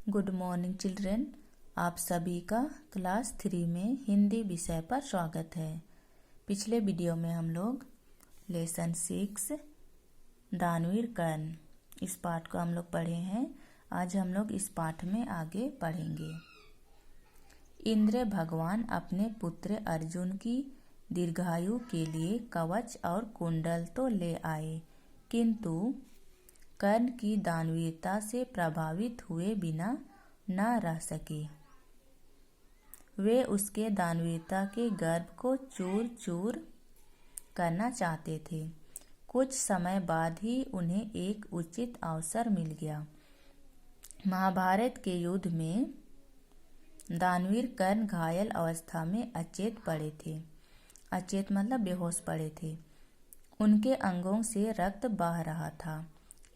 Good morning children. आप सभी का क्लास 3 में हिंदी विषय पर स्वागत है। पिछले वीडियो में हम लोग लेसन 6 दानवीर कर्ण इस पाठ को हम लोग पढ़े हैं। आज हम लोग इस पाठ में आगे पढ़ेंगे। इंद्र भगवान अपने पुत्र अर्जुन की दीर्घायु के लिए कवच और कुंडल तो ले आए, किंतु कर्ण की दानवीरता से प्रभावित हुए बिना न रह सके। वे उसके दानवीरता के गर्व को चूर चूर करना चाहते थे। कुछ समय बाद ही उन्हें एक उचित अवसर मिल गया। महाभारत के युद्ध में दानवीर कर्ण घायल अवस्था में अचेत पड़े थे। अचेत मतलब बेहोश पड़े थे। उनके अंगों से रक्त बह रहा था।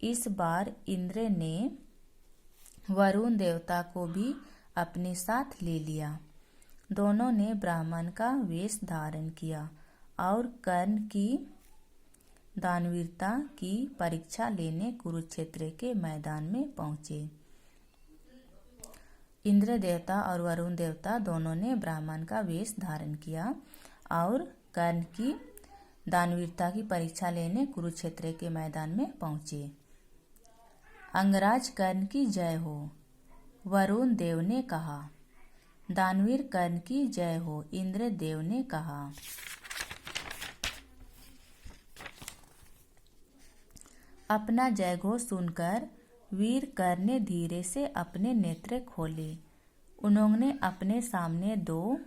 इस बार इंद्र ने वरुण देवता को भी अपने साथ ले लिया। दोनों ने ब्राह्मण का वेश धारण किया और कर्ण की दानवीरता की परीक्षा लेने कुरुक्षेत्र के मैदान में पहुंचे। इंद्र देवता और वरुण देवता दोनों ने ब्राह्मण का वेश धारण किया और कर्ण की दानवीरता की परीक्षा लेने कुरुक्षेत्र के मैदान में पहुंचे। अंगराज कर्ण की जय हो, वरुण देव ने कहा। दानवीर कर्ण की जय हो, इंद्र देव ने कहा। अपना जयघोष सुनकर वीर कर्ण ने धीरे से अपने नेत्र खोले। उन्होंने अपने सामने दो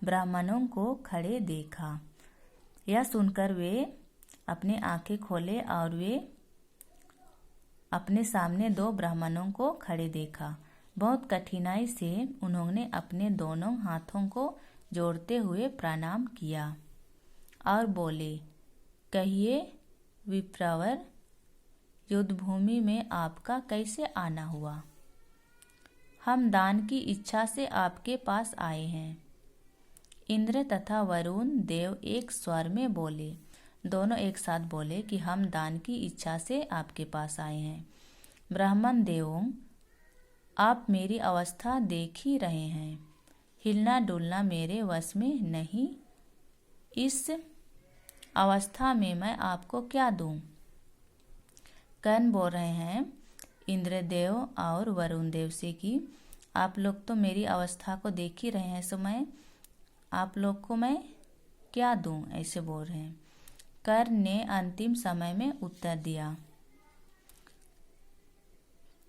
ब्राह्मणों को खड़े देखा। यह सुनकर वे अपने आंखें खोले और वे अपने सामने दो ब्राह्मणों को खड़े देखा। बहुत कठिनाई से उन्होंने अपने दोनों हाथों को जोड़ते हुए प्रणाम किया और बोले, कहिए विप्रवर, युद्धभूमि में आपका कैसे आना हुआ? हम दान की इच्छा से आपके पास आए हैं। इंद्र तथा वरुण देव एक स्वर में बोले। दोनों एक साथ बोले कि हम दान की इच्छा से आपके पास आए हैं। ब्राह्मण देवों, आप मेरी अवस्था देख ही रहे हैं। हिलना डुलना मेरे वश में नहीं। इस अवस्था में मैं आपको क्या दूं? कर्ण बोल रहे हैं इंद्रदेव और वरुण देव से कि आप लोग तो मेरी अवस्था को देख ही रहे हैं, सो मैं आप लोग को मैं क्या दूं? ऐसे बोल रहे हैं। कर्ण ने अंतिम समय में उत्तर दिया,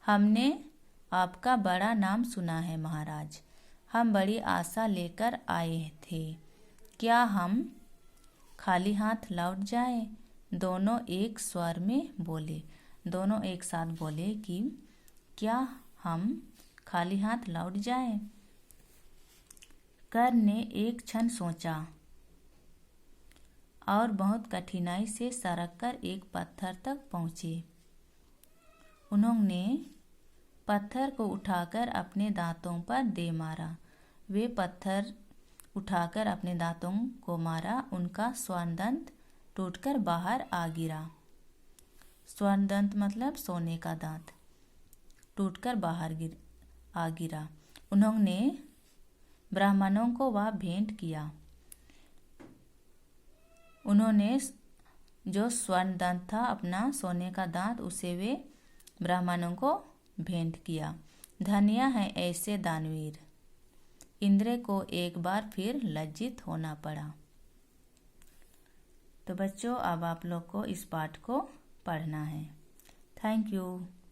हमने आपका बड़ा नाम सुना है महाराज। हम बड़ी आशा लेकर आए थे। क्या हम खाली हाथ लौट जाएं? दोनों एक स्वर में बोले। दोनों एक साथ बोले कि क्या हम खाली हाथ लौट जाएं? कर्ण ने एक क्षण सोचा और बहुत कठिनाई से सरक कर एक पत्थर तक पहुंचे। उन्होंने पत्थर को उठाकर अपने दांतों पर दे मारा। वे पत्थर उठाकर अपने दांतों को मारा। उनका स्वर्णदंत टूटकर बाहर आ गिरा। स्वर्णदंत मतलब सोने का दांत टूटकर बाहर आ गिरा। उन्होंने ब्राह्मणों को वह भेंट किया। उन्होंने जो स्वर्ण दांत था, अपना सोने का दांत, उसे वे ब्राह्मणों को भेंट किया। धन्य है ऐसे दानवीर। इंद्र को एक बार फिर लज्जित होना पड़ा। तो बच्चों, अब आप लोग को इस पाठ को पढ़ना है। Thank you.